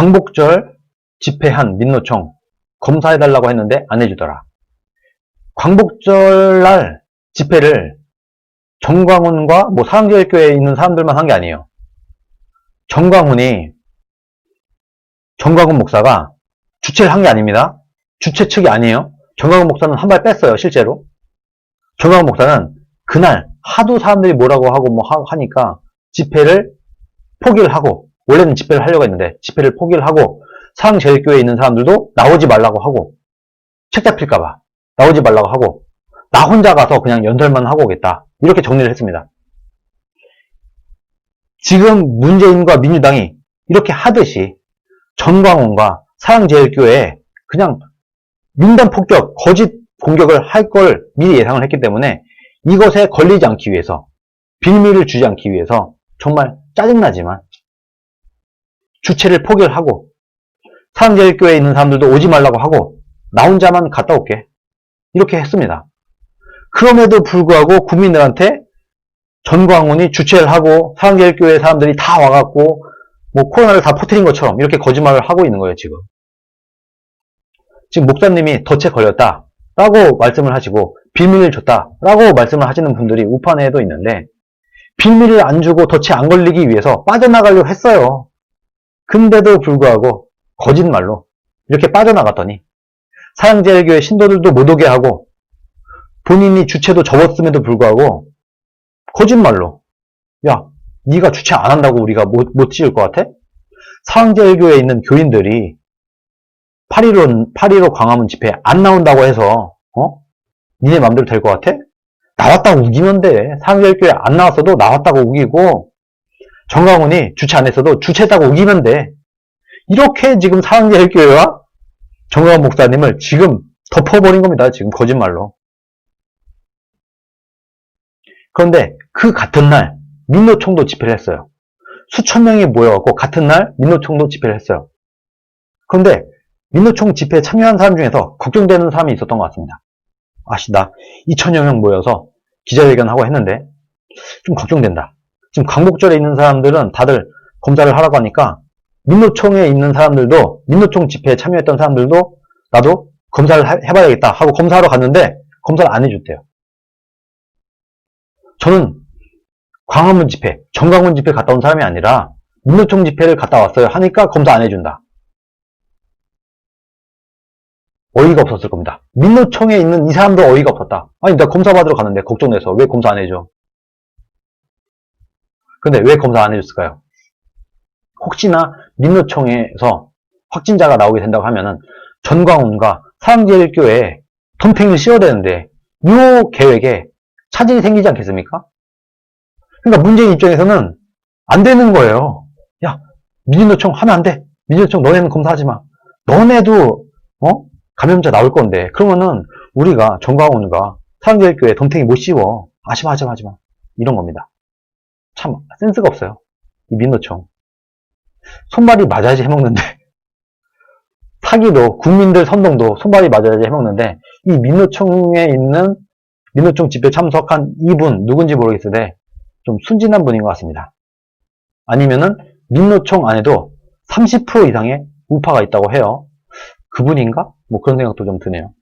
광복절 집회한 민노총 검사해달라고 했는데 안 해주더라. 광복절날 집회를 정광훈과 뭐 사랑제일교회에 있는 사람들만 한 게 아니에요. 정광훈 목사가 주최를 한 게 아닙니다. 주최 측이 아니에요. 정광훈 목사는 한 발 뺐어요, 실제로. 정광훈 목사는 그날 하도 사람들이 뭐라고 하고 뭐 하니까 집회를 포기를 하고, 원래는 집회를 하려고 했는데 집회를 포기를 하고, 사랑제일교회에 있는 사람들도 나오지 말라고 하고, 책 잡힐까봐 나오지 말라고 하고, 나 혼자 가서 그냥 연설만 하고 오겠다, 이렇게 정리를 했습니다. 지금 문재인과 민주당이 이렇게 하듯이 정광훈과 사랑제일교회에 그냥 민단 폭격, 거짓 공격을 할 걸 미리 예상을 했기 때문에 이것에 걸리지 않기 위해서, 빌미를 주지 않기 위해서 정말 짜증나지만 주체를 포기를 하고, 사랑제일교회에 있는 사람들도 오지 말라고 하고 나 혼자만 갔다 올게, 이렇게 했습니다. 그럼에도 불구하고 국민들한테 정광훈이 주최를 하고 사랑제일교회 사람들이 다 와갖고 뭐 코로나를 다 퍼뜨린 것처럼 이렇게 거짓말을 하고 있는 거예요. 지금 목사님이 덫에 걸렸다 라고 말씀을 하시고, 빌미를 줬다 라고 말씀을 하시는 분들이 우판에도 있는데, 빌미를 안 주고 덫에 안 걸리기 위해서 빠져나가려고 했어요. 근데도 불구하고 거짓말로 이렇게 빠져나갔더니 사랑제일교회 신도들도 못 오게 하고, 본인이 주체도 접었음에도 불구하고 거짓말로, 야, 네가 주체 안 한다고 우리가 못 지을 것 같아? 사랑제일교회에 있는 교인들이 8.15 광화문 집회에 안 나온다고 해서 니네 맘대로 될 것 같아? 나왔다고 우기면 돼. 사랑제일교회 안 나왔어도 나왔다고 우기고, 정광훈이 주체 안 했어도 주체했다고 우기면 돼. 이렇게 지금 사랑제일교회와 정광훈 목사님을 지금 덮어버린 겁니다. 지금 거짓말로. 그런데 그 같은 날 민노총도 집회를 했어요. 수천 명이 모여갖고 같은 날 민노총도 집회를 했어요. 그런데 민노총 집회에 참여한 사람 중에서 걱정되는 사람이 있었던 것 같습니다. 아시다, 2천여 명 모여서 기자회견하고 했는데 좀 걱정된다. 지금 광복절에 있는 사람들은 다들 검사를 하라고 하니까, 민노총에 있는 사람들도, 민노총 집회에 참여했던 사람들도 나도 검사를 해봐야겠다 하고 검사하러 갔는데 검사를 안 해줬대요. 저는 광화문 집회, 정광훈 집회 갔다 온 사람이 아니라 민노총 집회를 갔다 왔어요 하니까 검사 안 해준다. 어이가 없었을 겁니다. 민노총에 있는 이 사람도 어이가 없었다. 아니, 나 검사 받으러 갔는데 걱정돼서 왜 검사 안 해줘? 근데 왜 검사 안 해줬을까요? 혹시나 민노총에서 확진자가 나오게 된다고 하면은 정광훈과 사랑제일교회에 덤탱이를 씌워야 되는데 이 계획에 차질이 생기지 않겠습니까? 그러니까 문재인 입장에서는 안 되는 거예요. 야, 민노총 하면 안 돼. 민노총 너네는 검사하지 마. 너네도 감염자 나올 건데, 그러면은 우리가 정광훈과 사랑제일교회 덤탱이 못 씌워. 하지마. 이런 겁니다. 참 센스가 없어요, 이 민노총. 손발이 맞아야지 해먹는데, 사기도, 국민들 선동도 손발이 맞아야지 해먹는데, 이 민노총에 있는, 민노총 집회 참석한 이분 누군지 모르겠는데 좀 순진한 분인 것 같습니다. 아니면은 민노총 안에도 30% 이상의 우파가 있다고 해요. 그분인가? 뭐 그런 생각도 좀 드네요.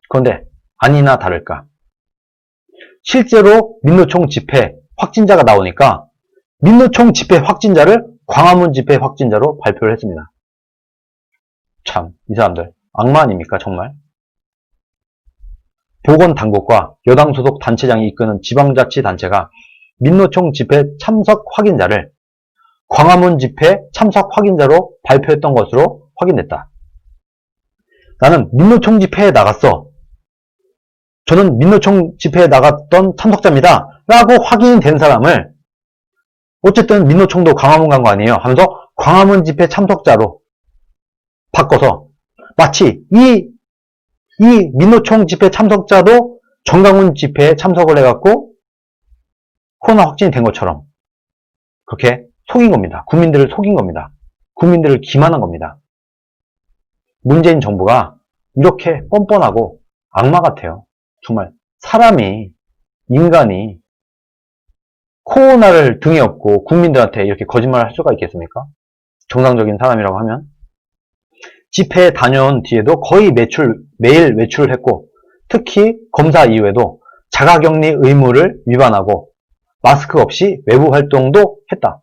그런데 아니나 다를까, 실제로 민노총 집회 확진자가 나오니까 민노총 집회 확진자를 광화문 집회 확진자로 발표를 했습니다. 참, 이 사람들 악마 아닙니까 정말? 보건당국과 여당 소속 단체장이 이끄는 지방자치단체가 민노총 집회 참석 확인자를 광화문 집회 참석 확인자로 발표했던 것으로 확인됐다. 나는 민노총 집회에 나갔어, 저는 민노총 집회에 나갔던 참석자입니다 라고 확인된 사람을 어쨌든 민노총도 광화문 간 거 아니에요 하면서 광화문 집회 참석자로 바꿔서 마치 이 민노총 집회 참석자도 정광훈 집회에 참석을 해갖고 코로나 확진이 된 것처럼 그렇게 속인 겁니다. 국민들을 속인 겁니다. 국민들을 기만한 겁니다. 문재인 정부가 이렇게 뻔뻔하고 악마 같아요. 정말 사람이, 인간이 코로나를 등에 업고 국민들한테 이렇게 거짓말을 할 수가 있겠습니까? 정상적인 사람이라고 하면. 집회에 다녀온 뒤에도 거의 매일 외출을 했고, 특히 검사 이후에도 자가격리 의무를 위반하고 마스크 없이 외부 활동도 했다.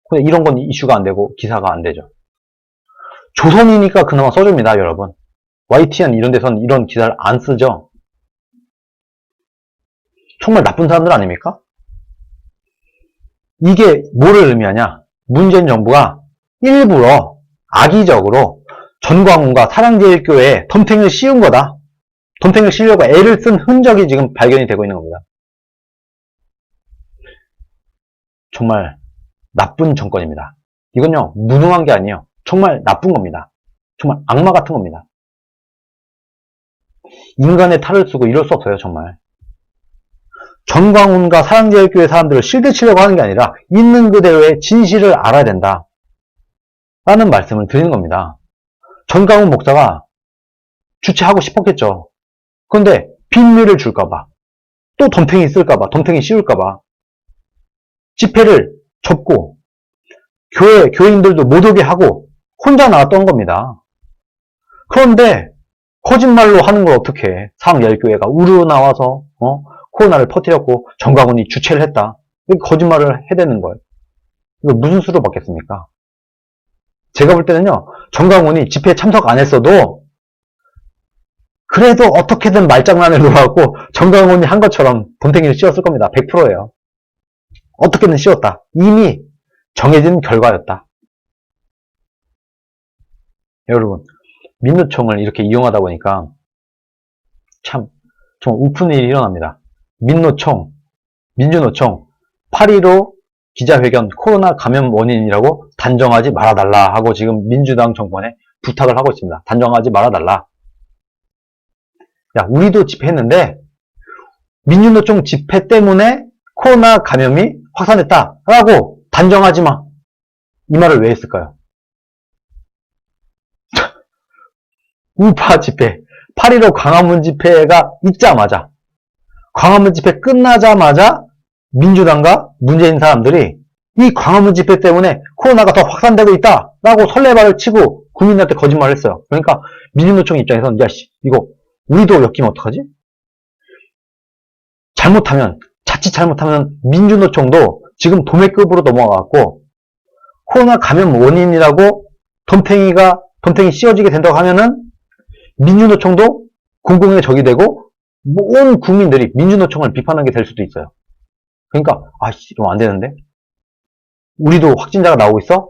근데 이런 건 이슈가 안 되고 기사가 안 되죠. 조선이니까 그나마 써줍니다, 여러분. YTN 이런 데서는 이런 기사를 안 쓰죠. 정말 나쁜 사람들 아닙니까? 이게 뭐를 의미하냐? 문재인 정부가 일부러 악의적으로 전광훈과 사랑제일교회에 덤탱이를 씌운 거다. 덤탱이를 씌우려고 애를 쓴 흔적이 지금 발견이 되고 있는 겁니다. 정말 나쁜 정권입니다. 이건요, 무능한 게 아니에요. 정말 나쁜 겁니다. 정말 악마 같은 겁니다. 인간의 탈을 쓰고 이럴 수 없어요, 정말. 전광훈과 사랑제일교회 사람들을 실드치려고 하는 게 아니라 있는 그대로의 진실을 알아야 된다. 라는 말씀을 드리는 겁니다. 전광훈 목사가 주최하고 싶었겠죠. 그런데 빈미를 줄까봐, 또 덤탱이 쓸까봐, 덤탱이 씌울까봐 집회를 접고 교인들도 못 오게 하고 혼자 나왔던 겁니다. 그런데 거짓말로 하는 걸 어떻게 해. 사랑제일교회가 우르르 나와서 코로나를 퍼뜨렸고 전광훈이 주최를 했다. 이렇게 거짓말을 해대는 거예요. 이거 무슨 수로 받겠습니까? 제가 볼 때는요, 전광훈이 집회에 참석 안 했어도 그래도 어떻게든 말장난을 놓아갖고 전광훈이 한 것처럼 덤탱이를 씌웠을 겁니다. 100%예요. 어떻게든 씌웠다. 이미 정해진 결과였다. 여러분, 민노총을 이렇게 이용하다 보니까 참 우픈 일이 일어납니다. 민주노총 8.15 기자회견 코로나 감염 원인이라고 단정하지 말아달라 하고 지금 민주당 정권에 부탁을 하고 있습니다. 단정하지 말아달라. 야, 우리도 집회했는데 민주노총 집회 때문에 코로나 감염이 확산했다라고 단정하지 마. 이 말을 왜 했을까요? 우파 집회, 8.15 광화문 집회가 있자마자, 광화문 집회 끝나자마자 민주당과 문재인 사람들이 이 광화문 집회 때문에 코로나가 더 확산되고 있다라고 설레발을 치고 국민들한테 거짓말을 했어요. 그러니까 민주노총 입장에서는 야씨 이거 우리도 엮이면 어떡하지? 자칫 잘못하면 민주노총도 지금 도매급으로 넘어가고 코로나 감염 원인이라고 덤탱이 씌워지게 된다고 하면은 민주노총도 공공의 적이 되고 온 국민들이 민주노총을 비판하게 될 수도 있어요. 그러니까 이러면 안 되는데 우리도 확진자가 나오고 있어?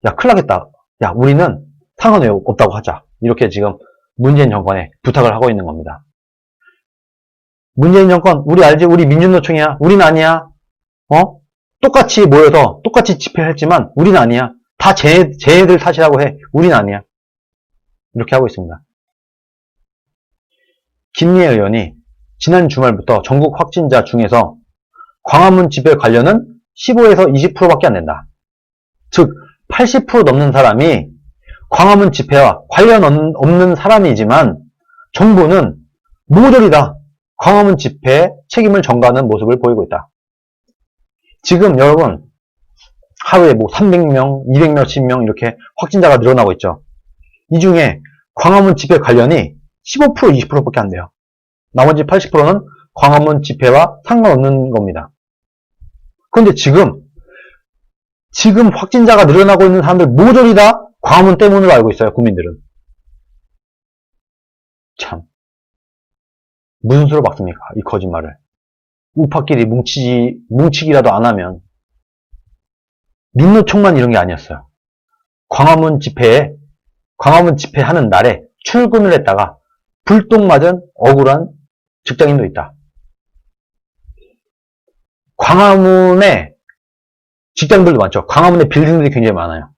야, 큰일 나겠다. 야, 우리는 상관이 없다고 하자. 이렇게 지금 문재인 정권에 부탁을 하고 있는 겁니다. 문재인 정권, 우리 알지? 우리 민주노총이야. 우린 아니야. 똑같이 모여서 똑같이 집회를 했지만 우린 아니야. 다 쟤네들 탓이라고 해. 우린 아니야. 이렇게 하고 있습니다. 김미애 의원이 지난 주말부터 전국 확진자 중에서 광화문 집회 관련은 15에서 20%밖에 안 된다. 즉 80% 넘는 사람이 광화문 집회와 관련 없는 사람이지만 정부는 모조리 다 광화문 집회에 책임을 전가하는 모습을 보이고 있다. 지금 여러분 하루에 300명, 200몇십 명 이렇게 확진자가 늘어나고 있죠. 이 중에 광화문 집회 관련이 15%, 20%밖에 안 돼요. 나머지 80%는 광화문 집회와 상관없는 겁니다. 그런데 지금 확진자가 늘어나고 있는 사람들 모조리 다 광화문 때문으로 알고 있어요, 국민들은. 참. 무슨 수로 막습니까? 이 거짓말을. 우파끼리 뭉치기라도 안 하면. 민노총만 이런 게 아니었어요. 광화문 집회하는 날에 출근을 했다가 불똥 맞은 억울한 직장인도 있다. 광화문에 직장들도 많죠. 광화문에 빌딩들이 굉장히 많아요.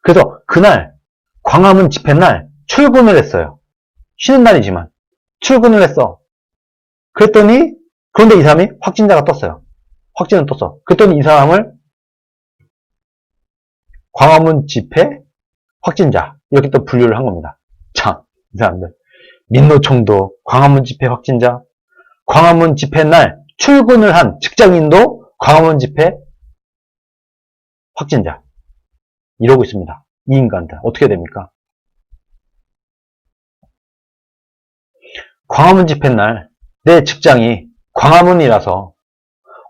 그래서 그날 광화문 집회 날 출근을 했어요. 쉬는 날이지만 출근을 했어. 그런데 이 사람이 확진자가 떴어요. 확진은 떴어. 그랬더니 이 사람을 광화문 집회 확진자 이렇게 또 분류를 한 겁니다. 참, 이 사람들. 민노총도 광화문 집회 확진자, 광화문 집회 날 출근을 한 직장인도 광화문 집회 확진자. 이러고 있습니다. 이 인간들. 어떻게 됩니까? 광화문 집회날 내 직장이 광화문이라서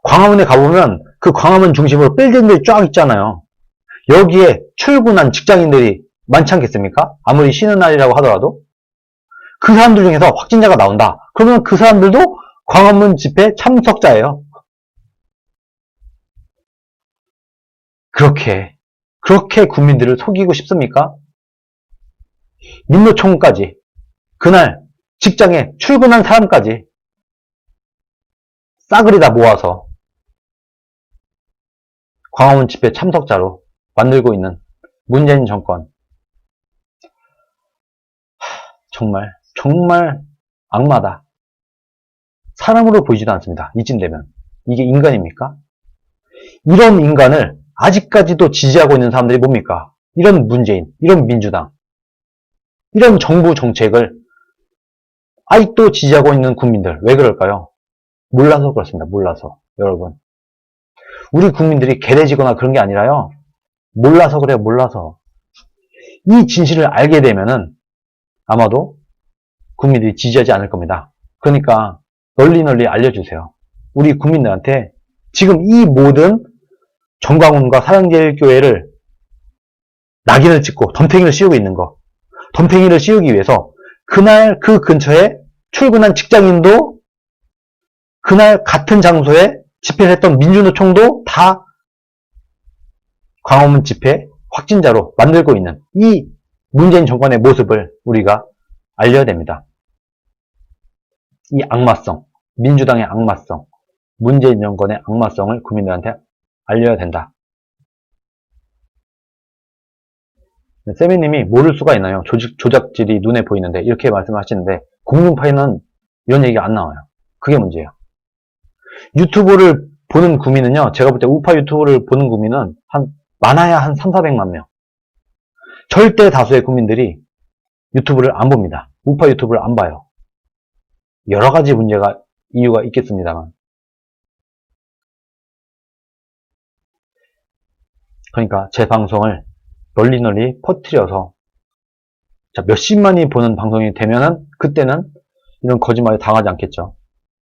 광화문에 가보면 그 광화문 중심으로 빌딩들이 쫙 있잖아요. 여기에 출근한 직장인들이 많지 않겠습니까? 아무리 쉬는 날이라고 하더라도. 그 사람들 중에서 확진자가 나온다. 그러면 그 사람들도 광화문 집회 참석자예요. 그렇게 국민들을 속이고 싶습니까? 민노총까지, 그날 직장에 출근한 사람까지 싸그리 다 모아서 광화문 집회 참석자로 만들고 있는 문재인 정권. 정말 악마다. 사람으로 보이지도 않습니다. 이쯤 되면. 이게 인간입니까? 이런 인간을 아직까지도 지지하고 있는 사람들이 뭡니까? 이런 문재인, 이런 민주당, 이런 정부 정책을 아직도 지지하고 있는 국민들. 왜 그럴까요? 몰라서 그렇습니다. 몰라서. 여러분. 우리 국민들이 개돼지거나 그런 게 아니라요. 몰라서 그래요. 몰라서. 이 진실을 알게 되면은 아마도 국민들이 지지하지 않을 겁니다. 그러니까 널리 알려주세요. 우리 국민들한테 지금 이 모든 정광훈과 사랑제일교회를 낙인을 찍고 덤탱이를 씌우고 있는 거. 덤탱이를 씌우기 위해서 그날 그 근처에 출근한 직장인도 그날 같은 장소에 집회를 했던 민주노총도 다 광화문 집회 확진자로 만들고 있는 이 문재인 정권의 모습을 우리가 알려야 됩니다. 이 악마성, 민주당의 악마성, 문재인 정권의 악마성을 국민들한테 알려야 된다. 세미님이 모를 수가 있나요? 조작질이 눈에 보이는데 이렇게 말씀하시는데 공중파에는 이런 얘기가 안 나와요. 그게 문제예요. 유튜브를 보는 국민은요. 제가 볼 때 우파 유튜브를 보는 국민은 많아야 한 3, 400만 명. 절대 다수의 국민들이 유튜브를 안 봅니다. 우파 유튜브를 안 봐요. 여러 가지 이유가 있겠습니다만. 그러니까 제 방송을 널리 퍼뜨려서 몇십만이 보는 방송이 되면은 그때는 이런 거짓말에 당하지 않겠죠.